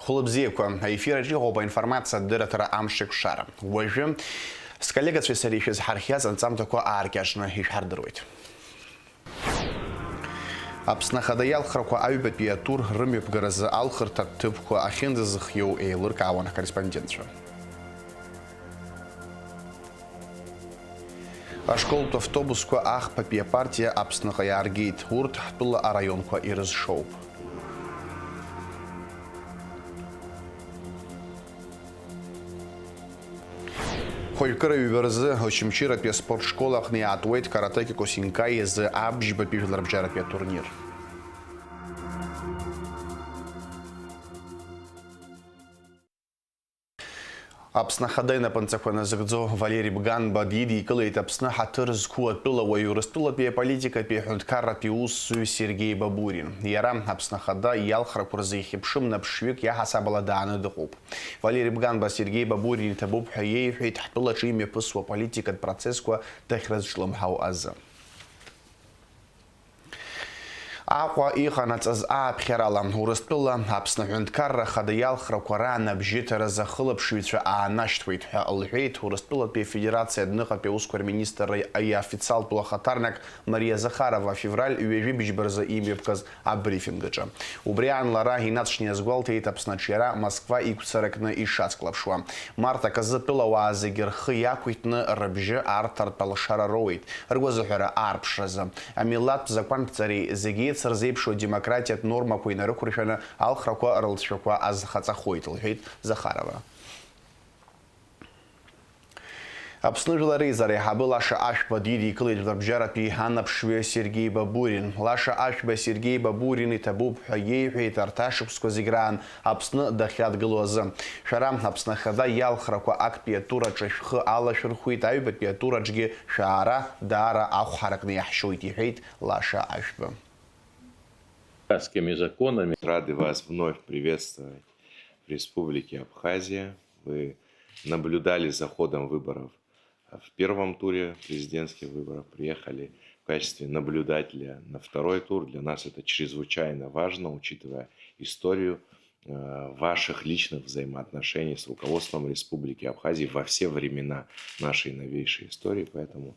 Хулыбзиеква, эфир иҟоуп информация дырăҭара амшик шара. Уажәы сколлегацәеи сареи ишәызҳархиаз анҵамҭақәа ааркьаҿны ишәҳардыруеит. Аԥсны Ахада иалхрақәа аҩбатәи атур рымҩаԥгаразы алхырҭатә ҭыԥқәа ахьынӡазыхиоу еилыркаауан ҳкорреспондентцәа. Ашколтә автобусқәа ахԥатәи апартиа Аԥсныҟа иааргеит. Урҭ ҳтәыла араионқәа ирызшоуп. Хәыҷкыра ҩбаразы Очамчыратәи аспортшколаҟны иаатуеит каратэ кикосинкаи изы абжьбатәи жәларбжьаратәи атурнир. Аԥсны Ахада инапынҵақәа назыгӡо Валери Бганба дидикылеит Аԥсны ҳаҭыр зқәу атәылауаҩ Урыстәылатәи аполитикатәи аҳәынҭқарратәи аусзуҩ Сергеи Бабурин. Иара Аԥсны Ахада иалхрақәа рзы ихьыԥшым наԥшҩык иаҳасабала дааны дыҟоуп. Валери Бганба Сергеи Бабурин иҭабуп ҳәа иеиҳәеит ҳтәылаҿы имҩаԥысуа аполитикатә процессқәа дахьрызҿлымҳау азы. Аҟәа иҟанаҵаз ааԥхьарала Урыстәыла Аԥсны Аҳәынҭқарра Ахада иалхрақәа раан абжьыҭаразы ахылаԥшыҩцәа аанашьҭуеит ҳәа лҳәеит Урыстәылатәи Афедерациа адәныҟатәи аусқәа рминистр иофициалтә лахаҭарнак Мария Захарова февраль ҩажәибжьба рзы имҩаԥгаз абрифингаҿы. Убри аан лара инацәшьны иазгәалҭеит Аԥсны аҿиара Москва иқәцаракны ишацклаԥшуа. Март аказы тәылауаа зегьы рхы иақәиҭны рыбжьы аарҭартә алшара роуеит ргәазыҳәара аарԥшразы. Амилаҭтә закәанԥҵареи зегьы рзеиԥшу демократиатә нормақәа инарықәыршәаны алхрақәа рылҵшәақәа азхаҵахоит, лҳәеит Захарова. Аԥсны жәлар реизара аиҳабы Лаша Ашәба дидикылеит жәларбжьаратәи анаԥшҩы Сергеи Бабурин. Лаша Ашәба Сергеи Бабурин иҭабуп ҳәа иеиҳәеит арҭ ашықәсқәа зегь раан Аԥсны дахьадгылоу азы. Шәара Аԥсны Ахада иалхрақәа актәи атураҿы шәхы алашәырхәит, аҩбатәи атураҿгьы шәаара даара ахәҳаракны иаҳшьоит, иҳәеит Лаша Ашәба. Законами. Рады вас вновь приветствовать в Республике Абхазия. Вы наблюдали за ходом выборов в первом туре президентских выборов, приехали в качестве наблюдателя на второй тур. Для нас это чрезвычайно важно, учитывая историю ваших личных взаимоотношений с руководством Республики Абхазия во все времена нашей новейшей истории. Поэтому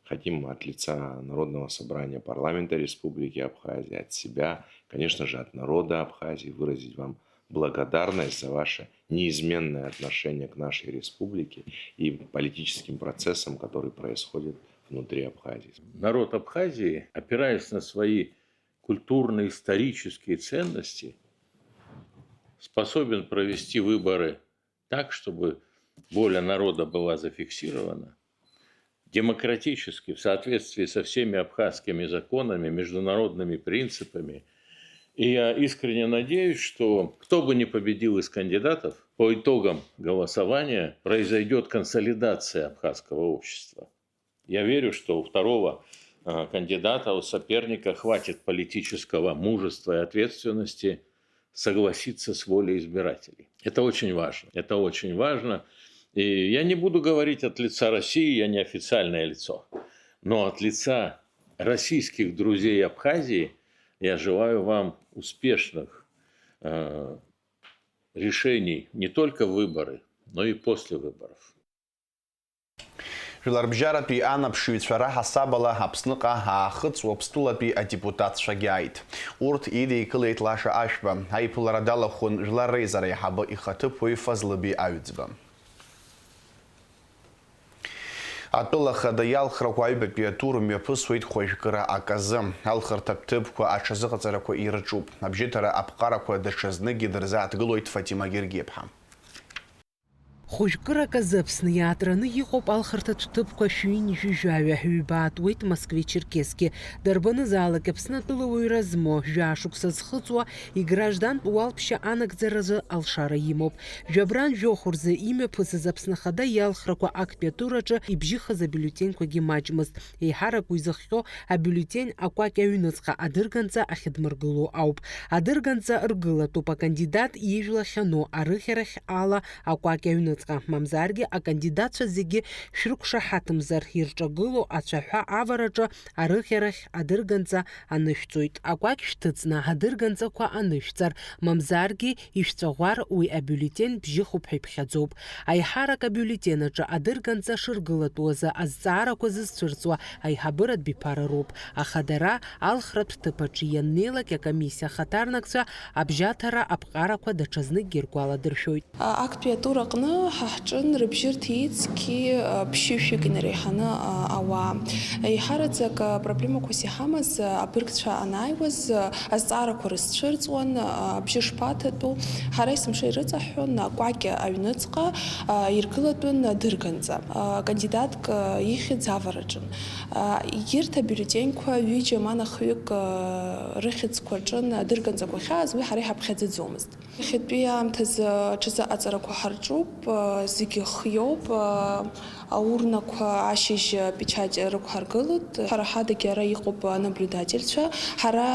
хотим от лица Народного собрания парламента Республики Абхазия, от себя, конечно же, от народа Абхазии выразить вам благодарность за ваше неизменное отношение к нашей республике и политическим процессам, которые происходят внутри Абхазии. Народ Абхазии, опираясь на свои культурные, исторические ценности, способен провести выборы так, чтобы воля народа была зафиксирована, демократически, в соответствии со всеми абхазскими законами, международными принципами. И я искренне надеюсь, что кто бы ни победил из кандидатов, по итогам голосования произойдет консолидация абхазского общества. Я верю, что у второго кандидата, у соперника хватит политического мужества и ответственности согласиться с волей избирателей. Это очень важно. Это очень важно. И я не буду говорить от лица России, я не официальное лицо, но от лица российских друзей Абхазии я желаю вам успешных решений не только в выборы, но и после выборов. Жәларбжьаратәи анаԥшыҩцәа раҳасабала Аԥсныҟа аахыҵуа Аԥстәылатәи адепутатцәагьы ааит. Урҭ идикылеит Лаша Ашәба. Аиԥылара далахәын жәлар реизара аиҳабы ихаҭыԥуаҩ Фазлыби Аҩӡба. Атәыла Ахада иалхрақәа аҩбатәи атур мҩаԥысуеит хәажәкыра аказы. Алхырҭатә ҭыԥқәа аҽазыҟаҵарақәа ирҿуп. Абжьыҭара аԥҟарақәа даҽазныгьы дырзааҭгылоит Фатима Гергеԥҳа. Хәыҷкыра аказы Аԥсны иаатраны иҟоуп алхырҭатә ҭыԥқәа шәҩынҩажәаҩа ҩба-аатуеит Москвеи-Черкессгьы. Дарбанызаалак Аԥсны атәылауаҩра змоу жәашықәса зхыҵуа играждантә уалԥшьа анагӡаразы алшара имоуп. Жәабран жәохә рзы имҩаԥысыз Аԥсны Ахада иалхрақәа актәи атураҿы ибжьыхыз абиулетенқәагьы маҷмызт. Еиҳараку изыхҟьо абиулетен акәакь аҩныҵҟа адырганҵа ахьыдмыргыло ауп. Адырганҵа ргылатәуп акандидат ижәла ахьану арыӷьарахь ала акәакь аҩныҵҟа аҩныҵҟа, мамзаргьы акандидатцәа зегьы шәрықәшаҳаҭымзар ирҿагыло ацәаҳәа авараҿы арыӷьарахь адырганҵа анышәҵоит. Акәакь шәҭыҵны адырганҵақәа анышәҵар, мамзаргьы ишәҵәаӷәар уи абюллетен бжьыхуп ҳәа иԥхьаӡоуп. Аиҳарак абюллетен аҿы адырганҵа шыргылатәуазы азҵаарақәа зызцәырҵуа аиҳабыратә биԥара роуп. Аха дара алхратә ҭыԥаҿы ианнеилак акомиссиа ахаҭарнакцәа абжьаҭара аԥҟарақәа даҽазныкгьы иргәаладыршәоит. Актәи атур аҟны ҳаҳҿын рыбжьы рҭиицгьы ԥшьышәик инареиҳаны ауаа. Еиҳараӡак проблемақәас иҳамаз абыргцәа анааиуаз азҵаарақәа рызцәырҵуан, абжьы шԥаҭатәу. Ҳара есымша ирыҵаҳәҳәон Кәакьа аҩныҵҟа иргылатәын дырганҵа. Кандидатк ихьӡ авараҿын. Егьырҭ абюллетенқәа ҩыџьа ма нахҩык рыхьӡқәа рҿын дырганҵақәа ахьааз, уи ҳара иҳаԥхьаӡаӡомызт. Иахьатәи аамҭазы ҽазы аҵарақәа ҳарҿуп, зегьы хиоуп, аурнақәа ашьыжь печать рықәҳаргылоит. Ҳара ҳадагьы ара иҟоуп анаблюдательцәа. Ҳара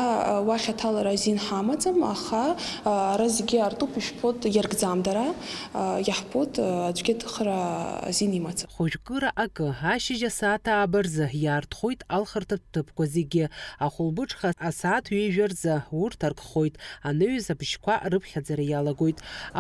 уахь аҭалара азин ҳамаӡам, аха ара зегьы артуп, ишәԥоит, иаркӡам дара, иаҳԥоит аӡәгьы ҭыхра азин имаӡам. Хәыжәкыра акы, ашьыжь асааҭ аабарзы иаартхоит алхырҭатә ҭыԥқәа зегьы. Ахәылбыҽха асааҭ ҩежәа рзы урҭ аркхоит. Аныҩыз абжьқәа рыԥхьаӡара иалагоит.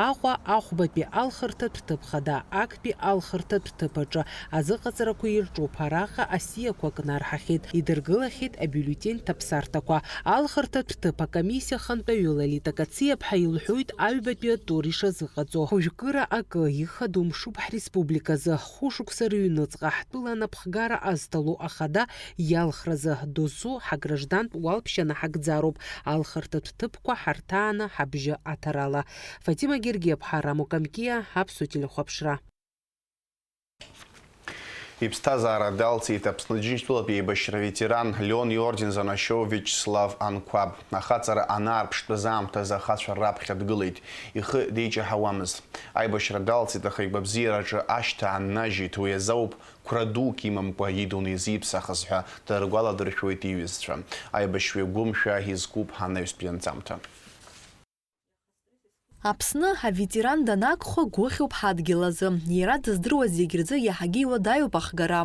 Аҟәа ахәбатәи алхырҭатә ҭыԥ хада актәи алхырҭатә ҭыԥаҿы азыҟаҵарақәа ирҿуп. Араҟа асиақәа кнарҳахьеит, идыргылахьеит абюллетен ҭаԥсарҭақәа. Алхырҭатә ҭыԥ акомиссиа хантәаҩы Лолита Кациаԥҳа илҳәоит аҩбатәи атур ишазыҟаҵо. Хәыжәкыра акы ихадоу мшуп ҳреспубликазы, хәышықәса рыҩныҵҟа ҳтәыла анапхгара азҭало ахада иалхразы досу ҳаграждантә уалԥшьа ҳагӡароуп алхырҭатә ҭыԥқәа ҳарҭааны ҳабжьы аҭарала. Фатима Гергиаԥҳа, Рамо Камкиа, Аԥсуа телехәаԥшра. Иԥсҭазаара далҵит Аԥсны Џьынџьтәылатә еибашьра ветеран Леон иорден занашьоу Виачеслав Анқәаб. Ахаҵара анаарԥштәыз аамҭазы ахацәа раԥхьа дгылеит. Ихы деиҷаҳауамызт. Аибашьра далҵит, аха игәабзиараҿы ашьҭа ааннажьит. Уи азоуп қәра дук имамкәа идунеи зиԥсахыз ҳәа дыргәаладыршәоит иҩызцәа. Аибашьҩы гәымшәа изкуп ҳанаҩстәи анҵамҭа. Аԥсны аветеран данакәха гәыхьуп ҳадгьыл азы. Иара дыздыруаз зегь рзы иаҳагьы иуадаҩуп ахгара.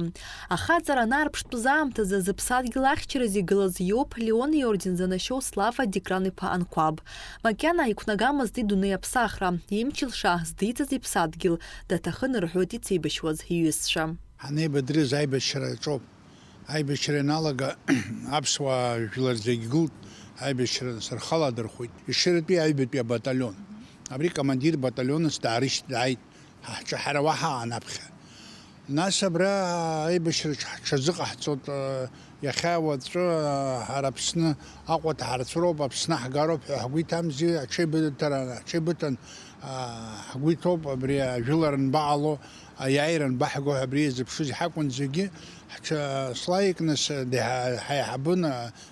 Ахаҵара анаарԥштәыз аамҭазы зыԥсадгьыл ахьчараз игылаз иоуп Леон иорден занашьоу Слава Дикран-иԥа Анқәаб. Макьана иқәнагамызт идунеи аԥсахра, имчылша здиҵаз иԥсадгьыл, даҭахын рҳәоит ицеибашьуаз иҩызцәа. Ҳанеибадырыз аибашьра аҿоуп. Аибашьра ианалага аԥсуаа жәлар зегь гылт, аибашьра сырхаладырхәит. Ишыратәи аҩбатәи абаталион. Абри командир батальонс даарышьҭааит, ҳҿаҳара уаҳаан аԥхьа. Нас абра аибашьра ҽазыҟаҳҵоит, иахьа уаҵәы ҳара Аԥсны Аҟәа ҭаҳарцәыроуп, Аԥсны ҳгароуп ҳәа ҳгәы иҭамзи, аҽеибыҭан ҳгәы иҭоуп, абри ажәылара анбаҟало, аиааира анбаҳго ҳәа абри изыԥшыз ҳакәын зегьы. Слаикныс ҳаиҳабын,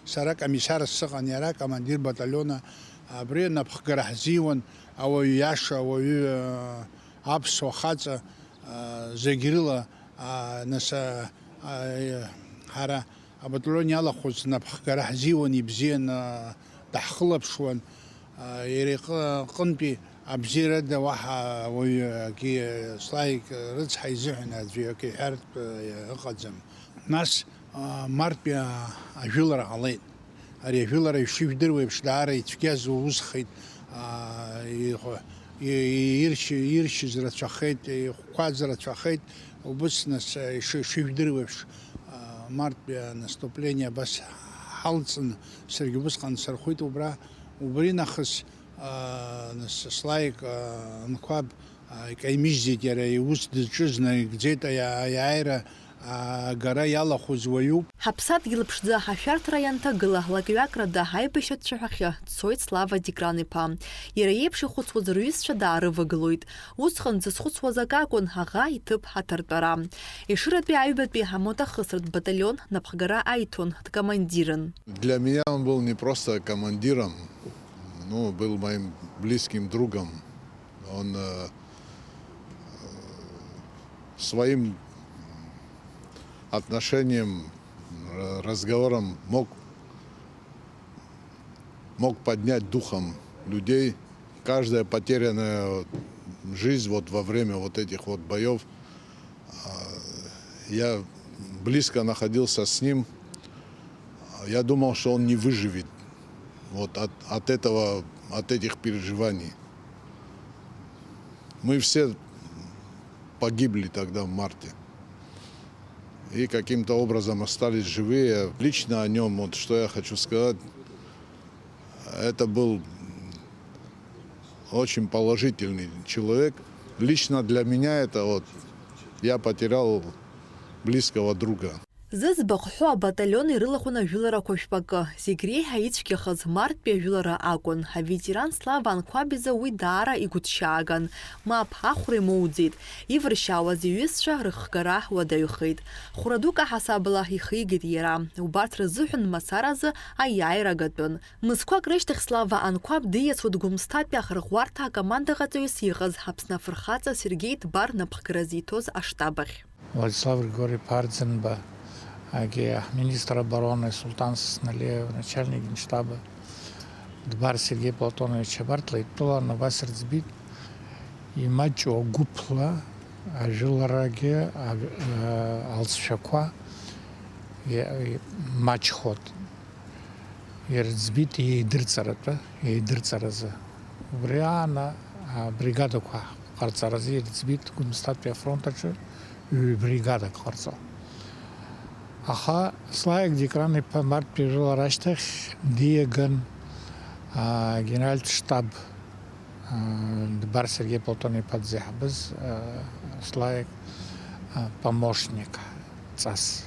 сара комиссарс сыҟан, иара командир батальона, абри напхгара ҳзиуан, ауаҩы иаша, ауаҩы аԥсуа хаҵа зегь рыла. Нас ҳара абаталион иалахәыз напхгара ҳзиуан, ибзиан даҳхылаԥшуан. Иара иҟынтәи абзиарада уаҳа ауаҩы акгьы Славик рыцҳа изыҳәан аӡәы акы иҳәартә ыҟаӡам. Нас мартәи ажәылара ҟалеит. Ари ажәылара ишыжәдыруа еиԥш даара ицәгьаз усхеит, иршьыз рацәахеит, ихәқәаз рацәахеит. Убыс нас ишыжәдыруа еиԥш мартәи анаступление абас ҳалҵын, саргьы убысҟан сырхәит убри нахыс Славик Анқәаб икаимыжьзеит, иара иус дызҿыз наигӡеит, аиааира агара иалахәыз уаҩуп. Ҳаԥсадгьыл ԥшӡа ҳашәарҭара ианҭагыла, лак-ҩакрада аибашьра дцәаҳәахьы дцоит Слава Дикран-иԥа. Иара еиԥш ихәыцуаз рҩызцәа даарывагылоит. Усҟан дзызхәыцуаз ак акәын аӷа иҭыԥ аҭартәара. Ешыратәи аҩбатәи амотахысратә баталион напхгара аиҭон, дкомандирын. Для меня он был не просто командиром, но был моим близким другом. Он своим отношением, разговором мог поднять духом людей. Каждое потерянное жизнь вот во время вот этих вот боев. Я близко находился с ним. Я думал, что он не выживет вот от этих переживаний. Мы все погибли тогда в марте. И каким-то образом остались живые. Лично о нем, вот что я хочу сказать, это был очень положительный человек. Лично для меня это вот я потерял близкого друга. Зызбаху батальон ирылахуна жулара кошпакы. Зигрей хаицкихыз март пе жулара агон. Ветеран Слава Анквабиза уидара игутшаган. Мап хахури моудзит. Ивршава зиюсша рыхгара вадаюхид. Хурадука хасабла хихигит ера. Убат разухун масаразы аяйра гадбен. Мысква грештых Слава Анкваб диес удгумстат пях рыхварта команда гатуюсигаз. Хапсна фрхаца Сергей Тбар напхгразитоз аштабах. Владислав Григорий Пардзенба, министр обороны Султан Сосналиев, начальник генштаба Дбар Сергей Платонович Бартла, и тула на Васерцбит, и матч Огупла, Жилараге, Алсшаква, и матч ход. И Рцбит, и Дырцарата, и Дырцараза. Вриана, бригада Ква, Харцарази, Рцбит, Гумстатпия фронтача, и бригада Харцал. Аха, слайк дикраны по март пережил раштах Диеган, генеральный штаб Дбар Сергей Платонович Падзехбез, слайк помощник ЦАС,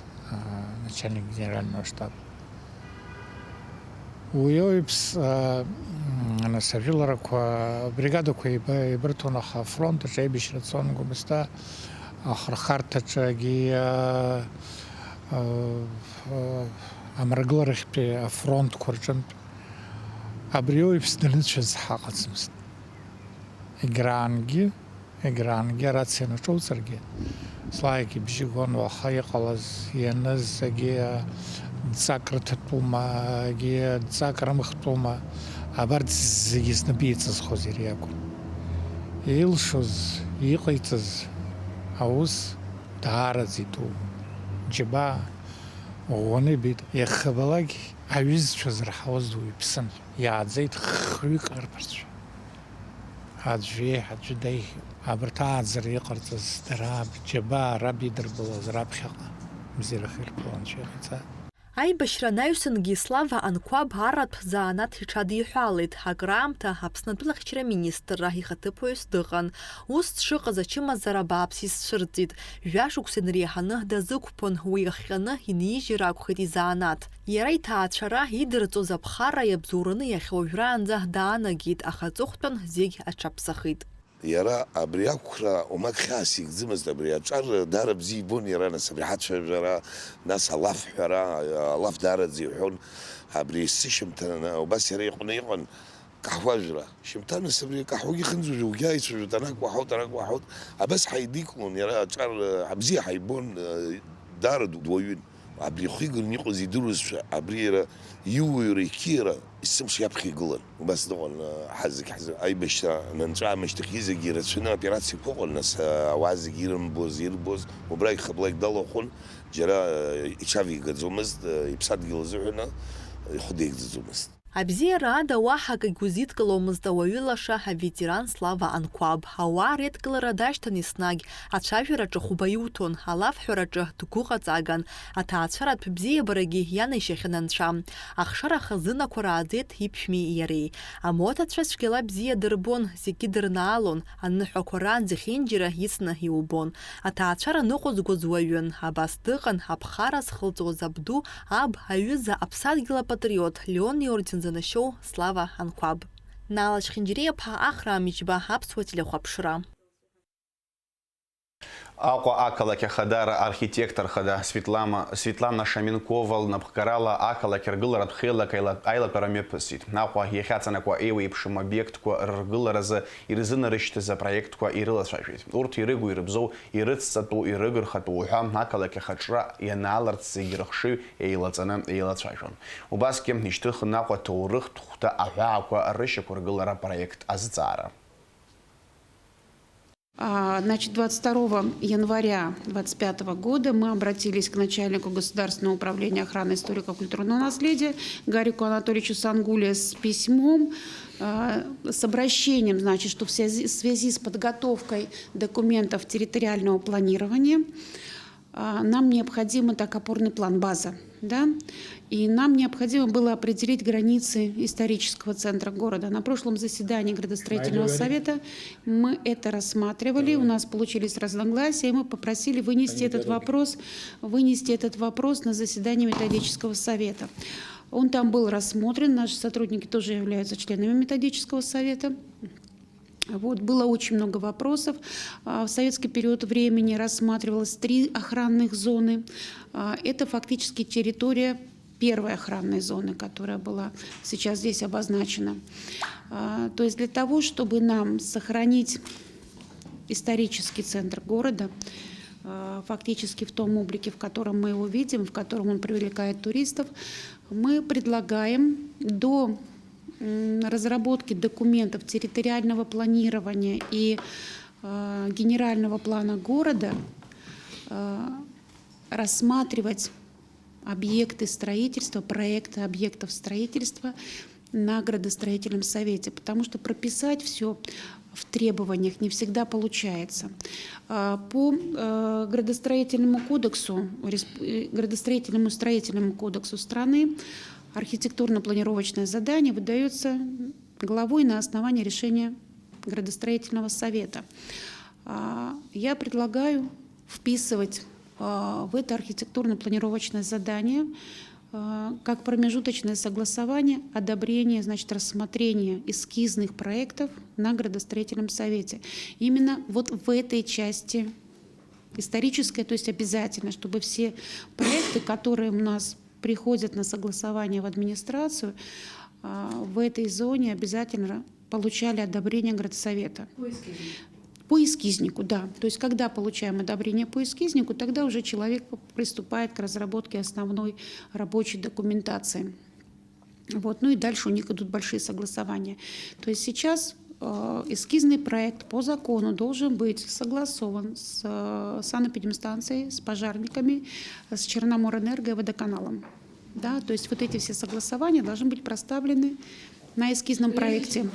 начальник генерального штаба. Уйоипс на Савилараку бригаду кое Бертонаха фронта, Жайбиш рацион гуместа, Ахрахартачаги Амрагларах пе фронт корчан Абриоипс дельничез хакацмст. Игранги рациона чоусерги. Слайки бжигон вахайқалаз яназ ге цакрататума ге цакрамхтума абард зигиснабиецс хозириаку. Илшуз иқитз аус таразиту Джиба оны бит яхбалаг авиз чозрахоз дуипсан яадзейт хрик арпарч хадждай абрта зриқарц дараб джиба раби дербала зрабха мзирахир планчеца Аибашьра наҩсангьы Слава Анкәаб аратә заанаҭ иҽадиҳәалеит. Акраамҭа Аԥсны атәылахьчара министрра ихаҭыԥуаҩыс дыҟан. Ус дшыҟаз ачымазара бааԥс изцәырҵит. Жәашықәса инареиҳаны дазықәԥон, уи иахҟьаны инижьыр акәхеит изаанаҭ. Иара иҭаацәара идырҵоз аԥхара иабзоураны иахьауажәраанӡа даанагеит, аха аҵыхәтәан зегь аҽаԥсахит. Яра абри акәхра омак хьаас игӡымызт абри аҿар дара бзиа ибон иара нас абри ҳацәажәара нас алафҳәара алаф даараӡа иҳәон абри сышьамҭан убас иара иҟны иҟан каҳуажәра шьамҭан нас абри каҳуагьы ихынӡоз угьы аицәажәоит анакәаҳаут абас ҳаидикылон иара аҿар бзиа ҳаибон даара дуаҩын абри ихы иганы иҟаз идыруазшәа абри иара иуаҩра иқьиара исымш иаԥхьа игылан убас дыҟан ҳазегь аибашьра нанҵәаамышьҭахь зегьы ирацәаны операциақәа ыҟан нас ауаа зегьы ирбоз убрагь хаблагь далахәын џьара иҽавигаӡомызт иԥсадгьыл азыҳәаны ихәы деигӡаӡомызт. Абзиара ада уаҳа акагь узидкыломызт ауаҩы лаша аветеран Слава Анкәаб. Ауаа реидкылара дашьҭан еснагь, ацәажәараҿы хәба иуҭон, алафҳәараҿы дгәыҟаҵаган, аҭаацәаратә бзиабарагьы ианашьахьан анцәа. Ахшара хазынақәа рааӡеит иԥшәмеи иареи. Амотацәа цәгьала бзиа дырбон, зегьы дырнаалон, аныҳәақәа раанӡа зехьынџьара ицны иубон. Аҭаацәара ныҟәызгоз уаҩын, абас дыҟан аԥхара зхылҵуаз абду, аб аҩыза аԥсадгьыл апатриот Леон Иорден занашьоу Слава Анкәаб. Наала Шхинџьириаԥҳа Ахра Амиџьба, Аԥсуа телехәаԥшра. Аҟәа ақалақь ахадара архитектор хада Светлана Шаменкова лнапхгарала ақалақь ргыларатә хеилак аилатәара мҩаԥысит. Аҟәа иахьаҵанакуа еиуеиԥшым обиектқәа ргыларазы ирзынарышьҭыз апроектқәа ирылацәажәеит. Урҭ ирыгу ирыбзоу, ирыцҵатәу, ирыгырхатәу ҳәа ақалақь ахаҿра ианааларц зегьы рыхшыҩ еилаҵаны еилацәажәон. Убасгьы ишьҭыхын Аҟәа ҭоурыхтә хәҭа аҳәаақәа рышьақәыргылара проект азҵаара. Значит, 22 января 2025 года мы обратились к начальнику Государственного управления охраны историко-культурного наследия Гарику Анатольевичу Сангуле с письмом, с обращением, значит, что в связи с подготовкой документов территориального планирования нам необходимо, так, опорный план, база, да, и нам необходимо было определить границы исторического центра города. На прошлом заседании градостроительного совета мы это рассматривали, у нас получились разногласия, и мы попросили вынести этот вопрос на заседание методического совета. Он там был рассмотрен, наши сотрудники тоже являются членами методического совета. Вот, было очень много вопросов. В советский период времени рассматривалось 3 охранных зоны. Это фактически территория первой охранной зоны, которая была сейчас здесь обозначена. То есть для того, чтобы нам сохранить исторический центр города, фактически в том облике, в котором мы его видим, в котором он привлекает туристов, мы предлагаем до разработки документов территориального планирования и генерального плана города рассматривать объекты строительства, проекты объектов строительства на градостроительном совете, потому что прописать все в требованиях не всегда получается. По градостроительному кодексу, градостроительному строительному кодексу страны архитектурно-планировочное задание выдается главой на основании решения градостроительного совета. Я предлагаю вписывать в это архитектурно-планировочное задание как промежуточное согласование, одобрение, значит, рассмотрение эскизных проектов на градостроительном совете. Именно вот в этой части исторической, то есть обязательно, чтобы все проекты, которые у нас приходят на согласование в администрацию, в этой зоне обязательно получали одобрение градсовета. По эскизнику, да. То есть когда получаем одобрение по эскизнику, тогда уже человек приступает к разработке основной рабочей документации. Вот. Ну и дальше у них идут большие согласования. То есть сейчас эскизный проект по закону должен быть согласован с санэпидемстанцией, с пожарниками, с Черноморэнерго и водоканалом. Да, то есть вот эти все согласования должны быть проставлены на эскизном проекте.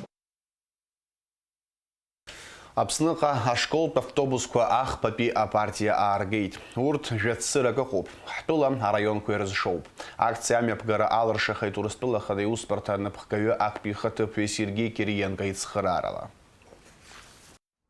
Аԥсныҟа ашколтә автобусқәа ахԥатәи апартиа ааргеит. Урҭ жәа-ццырак ыҟоуп. Ҳтәыла араионқәа ирызшоуп. Акциа амҩаԥгара алыршахеит Урыстәылахада иусбарҭа анаԥхгаҩы актәи ихаҭыԥҩы Сергеи Кириенко ицхыраарала.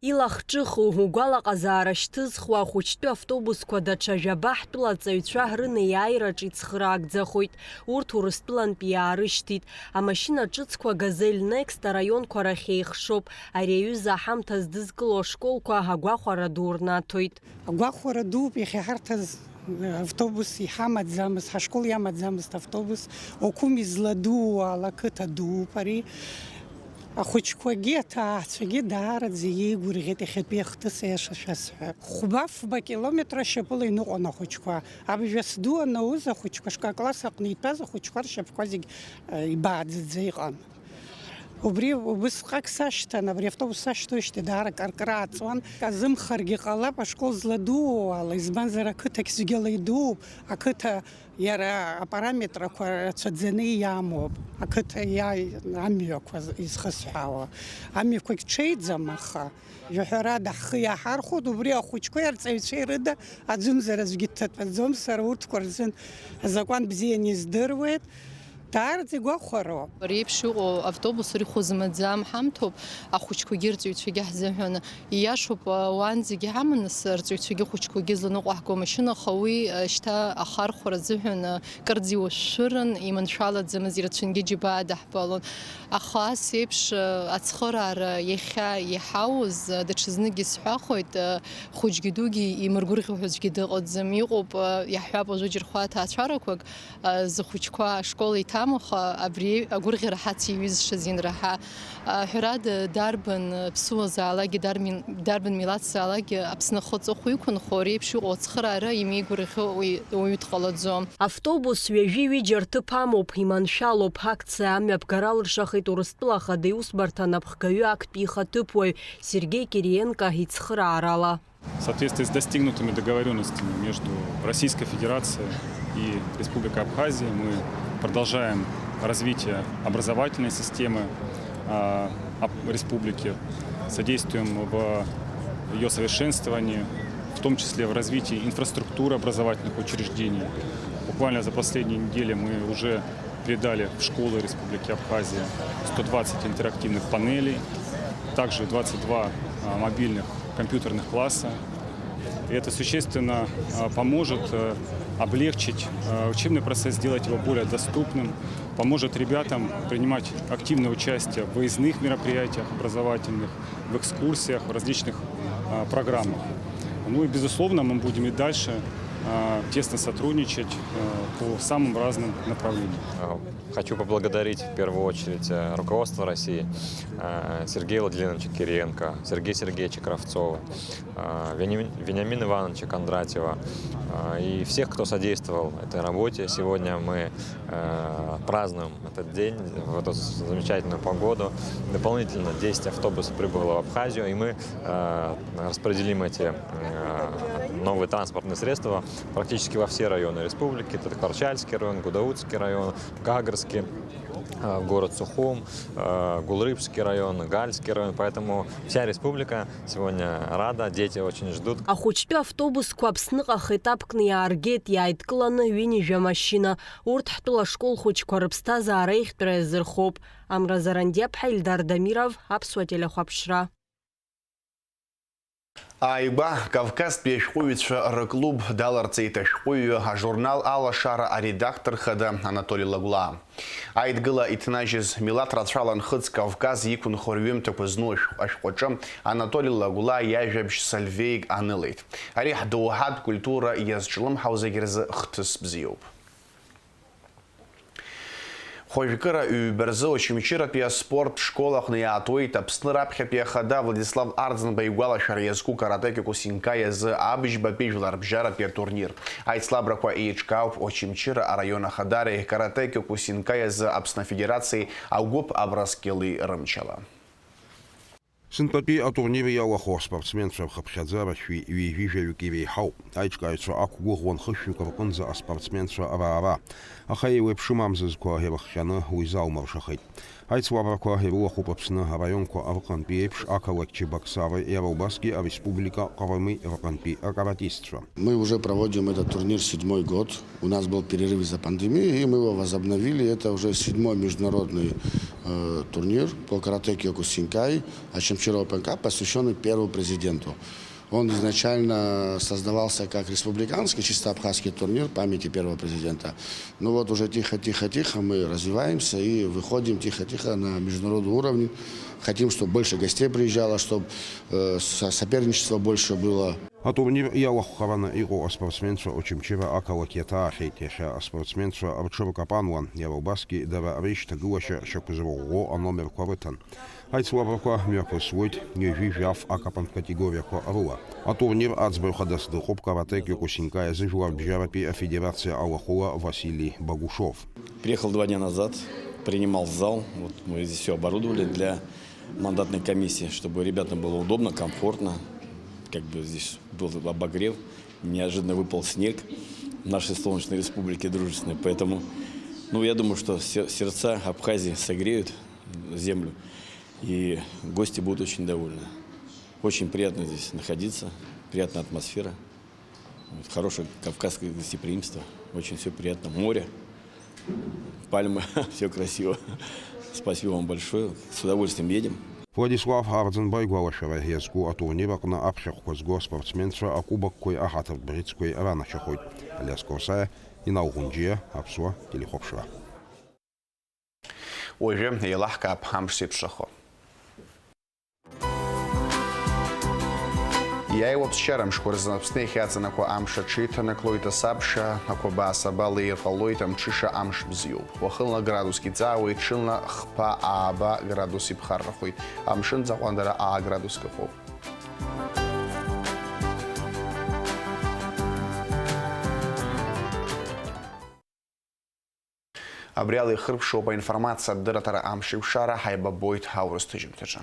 Илахҿыху угәалаҟазаара шьҭызхуа ахәыҷтәы автобусқәа даҽа жәаба ҳтәылаҵаҩцәа рынеиааираҿ ицхраагӡахоит. Урҭ Урыстәылантәи иаарышьҭит. Амашьына ҿыцқәа Газель Next араионқәа рахь еихшоуп. Ари аҩыза аҳамҭа здызкыло ашколқәа агәахәара ду рнаҭоит. Агәахәара дууп иахьаҳарҭаз автобус иҳамаӡамызт, ҳашкол иамаӡамызт автобус. Окәым изладуу ала қыҭа дууп ари. Ахәыҷқәагьы аҭаацәагьы даараӡа иеигәырӷьеит иахьатәи ахҭыс аиаша шәасҳәап. Хәба километра шьапыла иныҟәон ахәыҷқәа. Абжьас ду анауз ахәыҷқәа школкласс аҟны итәаз ахәыҷқәа ршьапқәа зегь ибааӡаӡа иҟан. Убри убысҟак сашьҭан, абри автобус сашьҭоуижьҭеи даара каркара ааҵуан. Азымхаргьы ҟалап ашкол зладуу ала, избанзар ақыҭахь зегьы ала идууп. Ақыҭа иара апараметрақәа рацәаӡаны иамоуп. Ақыҭа амҩақәа изхысҳәаауа. Амҩақәагь ҽеиӡам, аха жәаҳәарада ҳхы иаҳархәоит, убри ахәыҷқәеи арҵаҩцәеи рыда аӡәымзар аӡәгьы дҭатәаӡом. Сара урҭқәа рзын азакәан бзианы издыруеит. Даараӡа игәахәароуп. Ари еиԥш иҟоу автобус рыхәо змаӡам ҳамҭоуп, ахәыҷқәагьы рҵаҩцәагьы ҳзыҳәан. Ииашоуп, уан зегьы ҳаманыс рҵаҩцәагьы хәыҷқәагьы зланыҟәо ҳгоу амашьына, аха уи шьҭа ахархәара азыҳәан кырӡа иуашәшәырын, иманшәалаӡамыз, ирацәангьы џьабаа даҳбалон. Аха ас еиԥш ацхыраара иахьа иҳауз даҽазныкгьы сҳәахоит, хәыҷгьы дугьы имыргәырӷьо ҳәа аӡәгьы дыҟаӡам. Иҟоуп, иаҳҳәап уажәы џьырхәа аҭаацәарақәак, зыхәыҷқәа ашкол иҭам амаха абри агургъира хьаци шазин раха хурад дарбан псуазалаги дарбан милатсалаги апснахоцо хуйкун хори пшу оцхрара ими гургъо уютхаладзом автобус ҩажәи џьарҭыԥ амоуп иманшәалоуп акциа амҩаԥгара алыршахит Урыстәыла Ахадеиусбарҭа анапхгаҩы актәи ихаҭыԥуаҩ Сергей Кириенко ицхыраарала. В соответствии с достигнутыми договоренностями между Российской Федерацией и Республикой Абхазия мы продолжаем развитие образовательной системы республики, содействуем в ее совершенствовании, в том числе в развитии инфраструктуры образовательных учреждений. Буквально за последние недели мы уже передали в школы Республики Абхазия 120 интерактивных панелей, также 22 мобильных компьютерных класса. И это существенно поможет облегчить учебный процесс, сделать его более доступным, поможет ребятам принимать активное участие в выездных мероприятиях образовательных, в экскурсиях, в различных программах. Ну и, безусловно, мы будем и дальше тесно сотрудничать по самым разным направлениям. Хочу поблагодарить в первую очередь руководство России, Сергея Владимировича Кириенко, Сергея Сергеевича Кравцова, Вениамина Ивановича Кондратьева и всех, кто содействовал этой работе. Сегодня мы празднуем этот день, в эту замечательную погоду. Дополнительно 10 автобусов прибыло в Абхазию, и мы распределим эти новые транспортные средства практически во все районы республики. Это Карчальский район, Гудаутский район, Гагарский, город Сухум, Гулрыбский район, Гальский район. Поэтому вся республика сегодня рада, дети очень ждут. Ахәыҷтәы автобусқәа Аԥсныҟа хеҭапкны иааргеит, иааидкыланы ҩынҩажәа машина. Урҭ ҳтәыла ашкол хәыҷқәа рыԥсҭазаара еиӷьтәра иазырхоуп. Амразарандиаԥҳа, Ильдар Дамиров, Аԥсуа телехәаԥшра. Ааигәа Кавказтәи ашәҟәыҩҩцәа рыклуб даларҵеит ашәҟәыҩҩы ажурнал Алашара аредактор хада Анатолий Лагәлаа. Аидгыла иҭнажьыз милаҭ рацәала Нхыҵ Кавказ иқәынхо рҩымҭақәа зну ашәҟәаҿы Анатолий Лагәлаа иажәабжь сальвеиг анылеит. Ари ҳдоуҳатә культура иазҿлымҳау зегьы рзы хҭыс бзиоуп. Хәыжәкыра ҩбарзы Очамчыратәи аспорт школаҟны иаатуеит Аԥсны раԥхьатәи ахада Владислав Арӡынба игәалашәара иазку каратекико синка иазы абжьбатәи жәларбжьаратәи атурнир. Аицлабрақәа еиҿкаауп Очамчыра араион ахадареи каратекико синка иазы Аԥсны Афедерациеи агәыԥ Абраскьыли рымчала. Сынтәатәи атурнир иалахо аспортсменцәа рхыԥхьаӡара ҩажәижәаҩык иреиҳауп. Аиҿкааҩцәа ақәгәыӷуан хышәҩык рҟынӡа аспортсменцәа раара. Аха еиуеиԥшым амзызқәа ирыхҟьаны уи залмыршахеит. Аицлабрақәа ирылахуп Аԥсны араионқәа рҟынтәи еиԥш ақалақь Чебоксары, иара убасгьы ареспублика Ҟарымеи рҟынтәи акаратистцәа. Мы уже проводим этот турнир 7-й год. У нас был перерыв из-за пандемии, и мы его возобновили. Это уже 7-й международный турнир по карате Киокусинкай, Очамчыра Open Cup, посвященный первому президенту. Он изначально создавался как республиканский, чисто абхазский турнир памяти первого президента. Ну вот уже тихо-тихо-тихо мы развиваемся и выходим тихо-тихо на международный уровень. Хотим, чтобы больше гостей приезжало, чтобы соперничество больше было. Атурнир иалахәхараны иҟоу аспортсменцәа Очамчыра ақалақь иаҭаахьеит. Иахьа аспортсменцәа рҽыркапануан, иара убасгьы дара реишьҭагылашьа шьақәзырӷәӷәо аномерқәа рыҭан. Аицлабрақәа мҩаԥысуеит ҩажәи-жәаф акапантә категориақәа рыла. Атурнир аӡбаҩ хадас дыҟоуп карате Киокусинкай азы жәларбжьаратәи афедерациа алахәыла Василий Богушов. Приехал 2 дня назад, принимал зал. Вот мы здесь все оборудовали для мандатной комиссии, чтобы ребятам было удобно, комфортно. Как бы здесь был обогрев, неожиданно выпал снег в нашей солнечной республике дружественной. Поэтому, я думаю, что сердца Абхазии согреют землю, и гости будут очень довольны. Очень приятно здесь находиться, приятная атмосфера, хорошее кавказское гостеприимство, очень все приятно. Море, пальмы, все красиво. Спасибо вам большое, с удовольствием едем. Владислав Арӡынба игәалашәара иазку атурнир аҟны аԥхьахәқәа зго аспортсменцәа акубокқәеи аҳаҭыртә ранашьахоит. Алиас Корсаиа, Инал Ӷәынџьиа, Аԥсуа телехәаԥшра. Уажәы еилаҳкаап амш зеиԥшрахо. Иааиуа ԥсшьара амшқәа рзы Аԥсны иахьаҵанакуа амш аҽеиҭанаклоит асабша, ақәабаа-сабала ирҟалоит амҽыша амш бзиоуп. Уахынла градуск иҵаауеит, ҽынла хԥа-ааба градус иԥхаррахоит. Амшын ҵаҟәандара градуск ыҟоуп. Абри ала ихырԥшоуп аинформациа адырратара амш еиқәшара ҳаибабоит аурыс ҭыжьымҭаҿы.